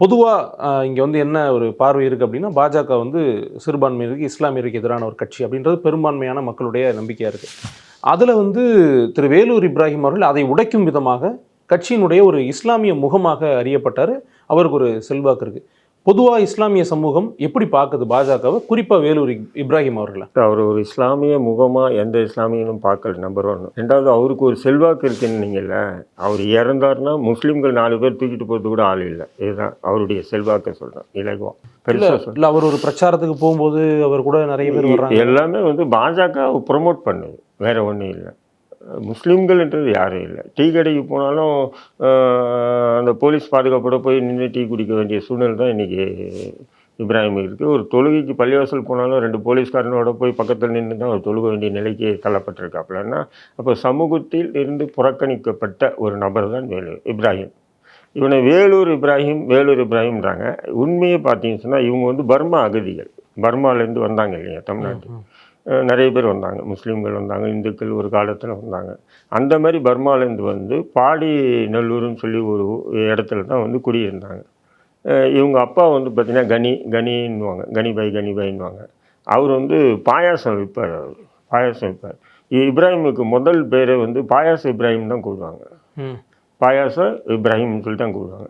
பொதுவாக இங்கே வந்து என்ன ஒரு பார்வை இருக்குது அப்படின்னா, பாஜக வந்து சிறுபான்மையினருக்கு, இஸ்லாமியருக்கு எதிரான ஒரு கட்சி அப்படின்றது பெரும்பான்மையான மக்களுடைய நம்பிக்கையாக இருக்குது. அதில் வந்து திரு வேலூர் இப்ராஹிம் அவர்கள் அதை உடைக்கும் விதமாக கட்சியினுடைய ஒரு இஸ்லாமிய முகமாக அறியப்பட்டார். அவருக்கு ஒரு செல்வாக்கு இருக்குது. பொதுவாக இஸ்லாமிய சமூகம் எப்படி பார்க்குது பாஜகவை, குறிப்பாக வேலூர் இப்ராஹிம் அவர்களை? அவர் ஒரு இஸ்லாமிய முகமாக எந்த இஸ்லாமியனும் பார்க்கல, நம்பர் 1. ரெண்டாவது, அவருக்கு ஒரு செல்வாக்கு இருக்குன்னீங்கல்ல, அவர் இறந்தார்னா முஸ்லீம்கள் 4 பேர் தூக்கிட்டு போகிறது கூட ஆள் இல்லை. இதுதான் அவருடைய செல்வாக்கை சொல்கிறேன், இலகுவா பெருசாக இல்லை. அவர் ஒரு பிரச்சாரத்துக்கு போகும்போது அவர் கூட நிறைய பேர் வர்றாங்க. எல்லாமே வந்து பாஜக ப்ரொமோட் பண்ணுது, வேற ஒன்றும் இல்லை. முஸ்லீம்கள்ன்றது யாரும் இல்லை. டீ கடைக்கு போனாலும் அந்த போலீஸ் பாதுகாப்போட போய் நின்று டீ குடிக்க வேண்டிய சூழ்நிலை தான் இன்றைக்கி இப்ராஹிம் இருக்குது. ஒரு தொழுகைக்கு பள்ளிவாசல் போனாலும் 2 போலீஸ்காரனோட போய் பக்கத்தில் நின்று தான் அவர் தொழுக வேண்டிய நிலைக்கு தள்ளப்பட்டிருக்காப்புலன்னா, அப்போ சமூகத்தில் இருந்து புறக்கணிக்கப்பட்ட ஒரு நபர் தான் இப்ராஹிம். இவனை வேலூர் இப்ராஹிம்ன்றாங்க. உண்மையை பார்த்தீங்கன்னு சொன்னால் இவங்க வந்து பர்மா அகதிகள். பர்மாலேருந்து வந்தாங்க இல்லையா தமிழ்நாட்டுக்கு. நிறைய பேர் வந்தாங்க, முஸ்லீம்கள் வந்தாங்க, இந்துக்கள் ஒரு காலத்தில் வந்தாங்க. அந்த மாதிரி பர்மாலேருந்து வந்து பாடி நல்லூர்னு சொல்லி ஒரு இடத்துல தான் வந்து குடியிருந்தாங்க. இவங்க அப்பா வந்து பார்த்திங்கன்னா கனின்னுவாங்க, கனிபாய்ன்னுவாங்க. அவர் வந்து பாயாசம் விற்பார். இப்ராஹிமுக்கு முதல் பேரை வந்து பாயாச இப்ராஹிம் தான் கூப்பிடுவாங்க. பாயாச இப்ராஹிம்னு சொல்லி தான் கூப்பிடுவாங்க.